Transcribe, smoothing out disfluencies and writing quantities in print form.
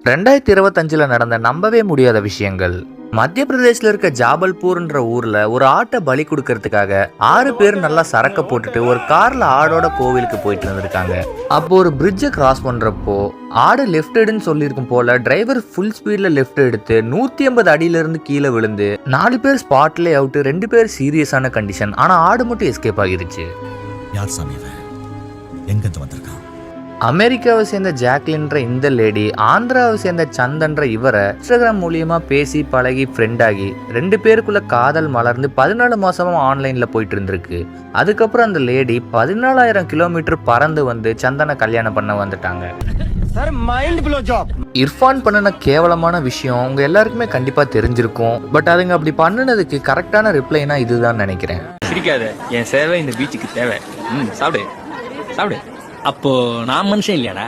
2025 நடந்த நம்பவே முடியாத விஷயங்கள். மத்திய பிரதேசில் இருக்க ஜாபல்பூர்ன்ற ஊர்ல ஒரு ஆட்டை பலி கொடுக்கறதுக்காக 6 பேர் நல்லா சரக்க போட்டுட்டு ஒரு கார்ல ஆடோட கோவிலுக்கு போயிட்டு இருந்திருக்காங்க. அப்போ ஒரு பிரிட்ஜை கிராஸ் பண்றப்போ ஆடு லெஃப்ட் எடுன்னு சொல்லியிருக்கும் போல டிரைவர் ஃபுல் ஸ்பீட்ல லெஃப்ட் எடுத்து 150 அடியில இருந்து கீழே விழுந்து 4 பேர் ஸ்பாட்ல அவுட், 2 பேர் சீரியஸான கண்டிஷன். ஆனா ஆடு மட்டும் எஸ்கேப் ஆகிருச்சு. அமெரிக்காவை சேர்ந்த ஜாக்லின்ற இந்த லேடி ஆந்திராவை சேர்ந்த சந்தன்ற இவரை இன்ஸ்டாகிராம் மூலியமா பேசி பழகி ஃப்ரெண்ட் ஆகி 2 பேருக்குள்ள காதல் மலர்ந்து 14 மாசமா ஆன்லைன்ல போயிட்டு இருந்திருக்கு. அதுக்கப்புறம் அந்த லேடி 14,000 கிலோமீட்டர் பறந்து வந்து சந்தனை கல்யாணம் பண்ண வந்துட்டாங்க. இர்ஃபான் பண்ணின கேவலமான விஷயம் உங்க எல்லாருக்குமே கண்டிப்பா தெரிஞ்சிருக்கும். பட் அதுங்க அப்படி பண்ணினதுக்கு கரெக்டான ரிப்ளைனா இதுதான் நினைக்கிறேன். என் சேவை இந்த பீச்சுக்கு தேவை. சாப்பிடு சாப்பிடு. அப்போ நான் மனுஷன் இல்லையாடா?